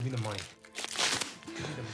Give me the money. Give me the money.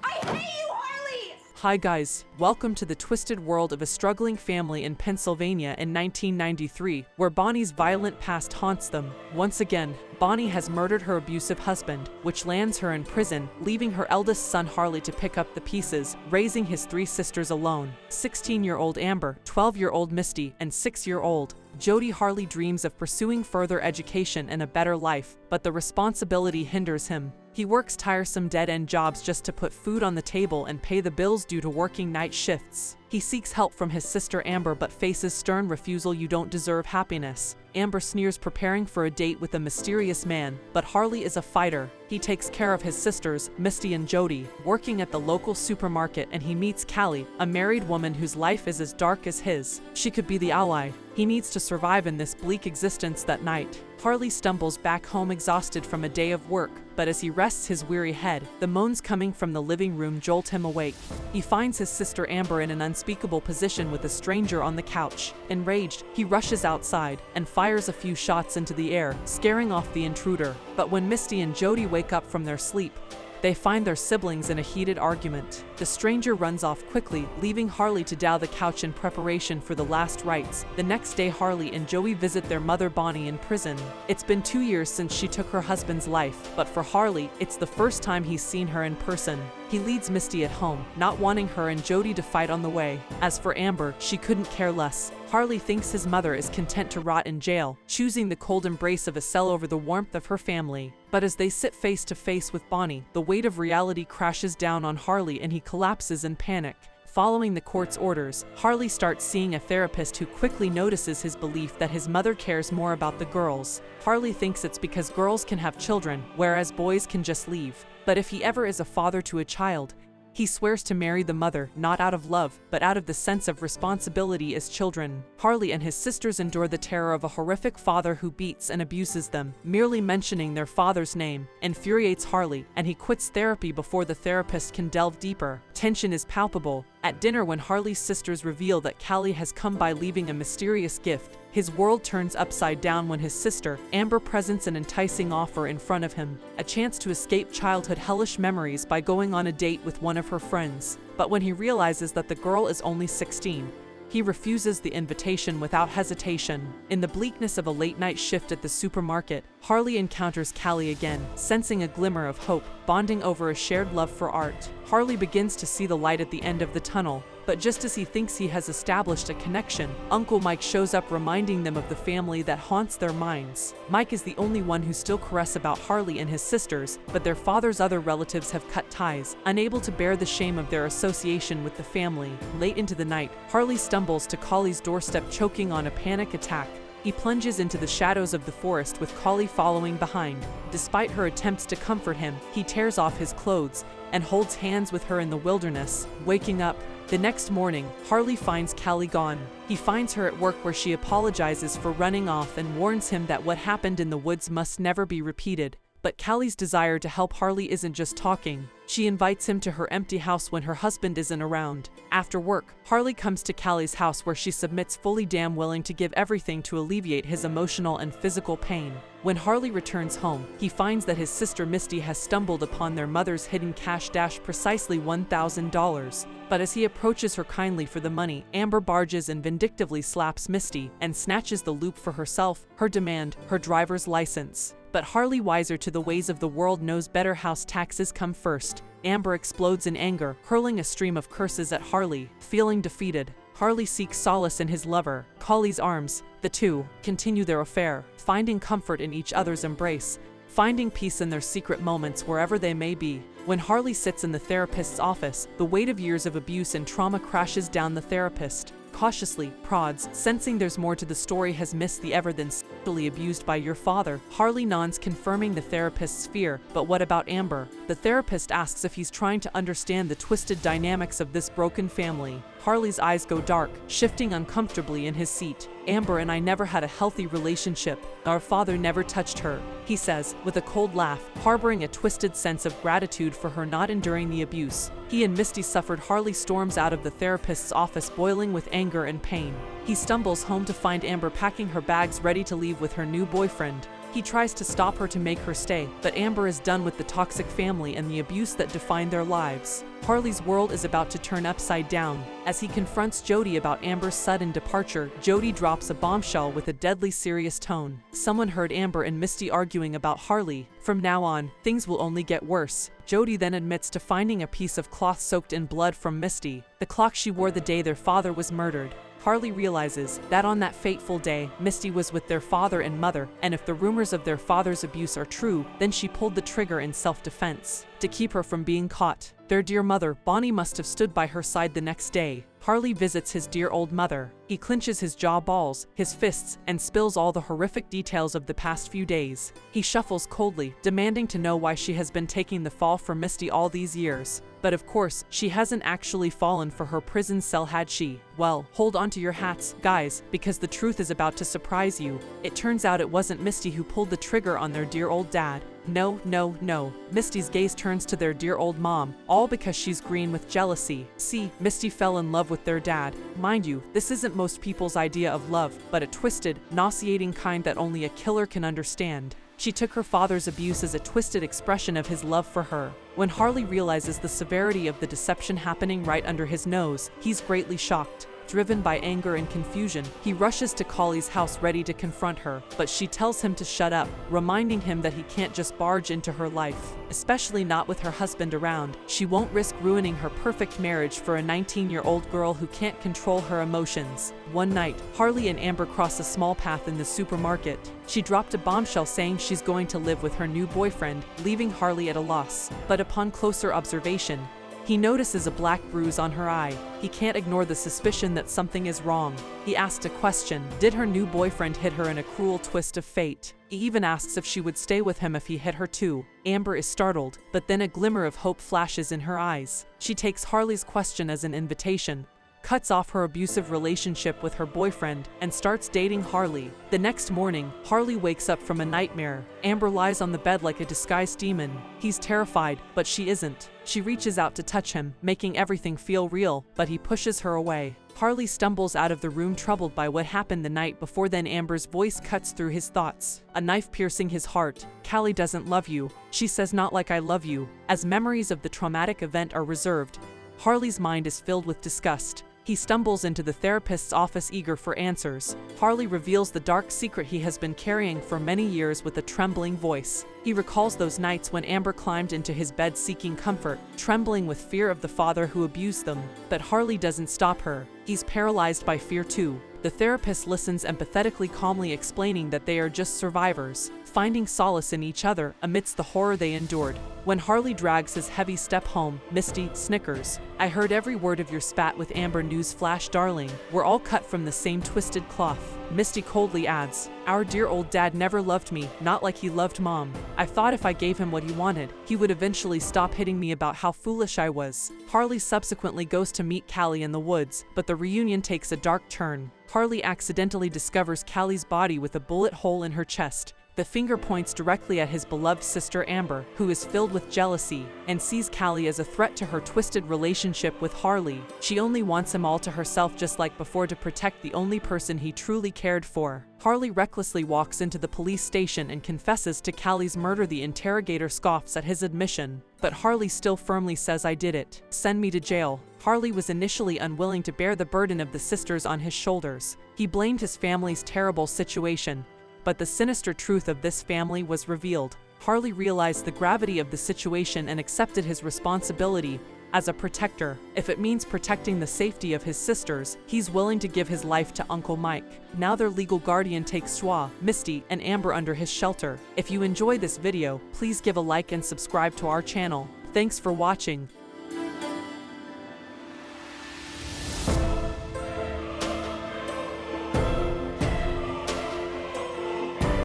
I hate you, Harley! Hi guys, welcome to the twisted world of a struggling family in Pennsylvania in 1993, where Bonnie's violent past haunts them. Once again, Bonnie has murdered her abusive husband, which lands her in prison, leaving her eldest son Harley to pick up the pieces, raising his three sisters alone. 16-year-old Amber, 12-year-old Misty, and 6-year-old Jody. Harley dreams of pursuing further education and a better life, but the responsibility hinders him. He works tiresome dead-end jobs just to put food on the table and pay the bills due to working night shifts. He seeks help from his sister Amber but faces stern refusal. "You don't deserve happiness." Amber sneers, preparing for a date with a mysterious man, but Harley is a fighter. He takes care of his sisters, Misty and Jody, working at the local supermarket, and he meets Callie, a married woman whose life is as dark as his. She could be the ally he needs to survive in this bleak existence. That night, Harley stumbles back home exhausted from a day of work, but as he rests his weary head, the moans coming from the living room jolt him awake. He finds his sister Amber in an unspeakable position with a stranger on the couch. Enraged, he rushes outside and fires a few shots into the air, scaring off the intruder. But when Misty and Jody wake up from their sleep, they find their siblings in a heated argument. The stranger runs off quickly, leaving Harley to dow the couch in preparation for the last rites. The next day, Harley and Joey visit their mother Bonnie in prison. It's been 2 years since she took her husband's life, but for Harley, it's the first time he's seen her in person. He leads Misty at home, not wanting her and Jody to fight on the way. As for Amber, she couldn't care less. Harley thinks his mother is content to rot in jail, choosing the cold embrace of a cell over the warmth of her family. But as they sit face to face with Bonnie, the weight of reality crashes down on Harley and he collapses in panic. Following the court's orders, Harley starts seeing a therapist who quickly notices his belief that his mother cares more about the girls. Harley thinks it's because girls can have children, whereas boys can just leave. But if he ever is a father to a child, he swears to marry the mother, not out of love, but out of the sense of responsibility as children. Harley and his sisters endure the terror of a horrific father who beats and abuses them. Merely mentioning their father's name infuriates Harley, and he quits therapy before the therapist can delve deeper. Tension is palpable. At dinner, when Harley's sisters reveal that Callie has come by leaving a mysterious gift, his world turns upside down when his sister, Amber, presents an enticing offer in front of him, a chance to escape childhood hellish memories by going on a date with one of her friends. But when he realizes that the girl is only 16, he refuses the invitation without hesitation. In the bleakness of a late-night shift at the supermarket, Harley encounters Callie again, sensing a glimmer of hope, bonding over a shared love for art. Harley begins to see the light at the end of the tunnel, but just as he thinks he has established a connection, Uncle Mike shows up, reminding them of the family that haunts their minds. Mike is the only one who still cares about Harley and his sisters, but their father's other relatives have cut ties, unable to bear the shame of their association with the family. Late into the night, Harley stumbles to Collie's doorstep, choking on a panic attack. He plunges into the shadows of the forest with Callie following behind. Despite her attempts to comfort him, he tears off his clothes and holds hands with her in the wilderness. Waking up the next morning, Harley finds Callie gone. He finds her at work, where she apologizes for running off and warns him that what happened in the woods must never be repeated. But Callie's desire to help Harley isn't just talking. She invites him to her empty house when her husband isn't around. After work, Harley comes to Callie's house, where she submits, fully damn willing to give everything to alleviate his emotional and physical pain. When Harley returns home, he finds that his sister Misty has stumbled upon their mother's hidden cache, precisely $1,000. But as he approaches her kindly for the money, Amber barges and vindictively slaps Misty and snatches the loop for herself, her demand, her driver's license. But Harley, wiser to the ways of the world, knows better. House taxes come first. Amber explodes in anger, hurling a stream of curses at Harley. Feeling defeated, Harley seeks solace in his lover, Callie's arms. The two continue their affair, finding comfort in each other's embrace, finding peace in their secret moments wherever they may be. When Harley sits in the therapist's office, the weight of years of abuse and trauma crashes down. The therapist cautiously prods, sensing there's more to the story. Has Miss the ever been sexually abused by your father? Harley nods, confirming the therapist's fear. But what about Amber? The therapist asks if he's trying to understand the twisted dynamics of this broken family. Harley's eyes go dark, shifting uncomfortably in his seat. Amber and I never had a healthy relationship. Our father never touched her, he says, with a cold laugh, harboring a twisted sense of gratitude for her not enduring the abuse. He and Misty suffered. Harley storms out of the therapist's office, boiling with anger and pain. He stumbles home to find Amber packing her bags, ready to leave with her new boyfriend. He tries to stop her to make her stay, but Amber is done with the toxic family and the abuse that defined their lives. Harley's world is about to turn upside down. As he confronts Jody about Amber's sudden departure, Jody drops a bombshell with a deadly serious tone. Someone heard Amber and Misty arguing about Harley. From now on, things will only get worse. Jody then admits to finding a piece of cloth soaked in blood from Misty, the clock she wore the day their father was murdered. Harley realizes that on that fateful day, Misty was with their father and mother, and if the rumors of their father's abuse are true, then she pulled the trigger in self-defense to keep her from being caught. Their dear mother, Bonnie, must have stood by her side the next day. Harley visits his dear old mother. He clenches his jaw balls, his fists, and spills all the horrific details of the past few days. He shuffles coldly, demanding to know why she has been taking the fall for Misty all these years. But of course, she hasn't actually fallen for her prison cell, had she? Well, hold on to your hats, guys, because the truth is about to surprise you. It turns out it wasn't Misty who pulled the trigger on their dear old dad. No, no, no. Misty's gaze turns to their dear old mom, all because she's green with jealousy. See, Misty fell in love with their dad. Mind you, this isn't most people's idea of love, but a twisted, nauseating kind that only a killer can understand. She took her father's abuse as a twisted expression of his love for her. When Harley realizes the severity of the deception happening right under his nose, he's greatly shocked. Driven by anger and confusion, he rushes to Collie's house ready to confront her, but she tells him to shut up, reminding him that he can't just barge into her life, especially not with her husband around. She won't risk ruining her perfect marriage for a 19-year-old girl who can't control her emotions. One night, Harley and Amber cross a small path in the supermarket. She dropped a bombshell saying she's going to live with her new boyfriend, leaving Harley at a loss. But upon closer observation, he notices a black bruise on her eye. He can't ignore the suspicion that something is wrong. He asks a question. Did her new boyfriend hit her in a cruel twist of fate? He even asks if she would stay with him if he hit her too. Amber is startled, but then a glimmer of hope flashes in her eyes. She takes Harley's question as an invitation, cuts off her abusive relationship with her boyfriend, and starts dating Harley. The next morning, Harley wakes up from a nightmare. Amber lies on the bed like a disguised demon. He's terrified, but she isn't. She reaches out to touch him, making everything feel real, but he pushes her away. Harley stumbles out of the room troubled by what happened the night before. Then Amber's voice cuts through his thoughts, a knife piercing his heart. Callie doesn't love you. She says, not like I love you. As memories of the traumatic event are reserved, Harley's mind is filled with disgust. He stumbles into the therapist's office eager for answers. Harley reveals the dark secret he has been carrying for many years with a trembling voice. He recalls those nights when Amber climbed into his bed seeking comfort, trembling with fear of the father who abused them. But Harley doesn't stop her. He's paralyzed by fear too. The therapist listens empathetically, calmly explaining that they are just survivors, finding solace in each other amidst the horror they endured. When Harley drags his heavy step home, Misty snickers. I heard every word of your spat with Amber. Newsflash, darling. We're all cut from the same twisted cloth. Misty coldly adds, our dear old dad never loved me, not like he loved Mom. I thought if I gave him what he wanted, he would eventually stop hitting me about how foolish I was. Harley subsequently goes to meet Callie in the woods, but the reunion takes a dark turn. Harley accidentally discovers Callie's body with a bullet hole in her chest. The finger points directly at his beloved sister Amber, who is filled with jealousy, and sees Callie as a threat to her twisted relationship with Harley. She only wants him all to herself, just like before, to protect the only person he truly cared for. Harley recklessly walks into the police station and confesses to Callie's murder. The interrogator scoffs at his admission, but Harley still firmly says, I did it. Send me to jail. Harley was initially unwilling to bear the burden of the sisters on his shoulders. He blamed his family's terrible situation, but the sinister truth of this family was revealed. Harley realized the gravity of the situation and accepted his responsibility as a protector. If it means protecting the safety of his sisters, he's willing to give his life to Uncle Mike. Now their legal guardian takes Schwa, Misty, and Amber under his shelter. If you enjoyed this video, please give a like and subscribe to our channel. Thanks for watching.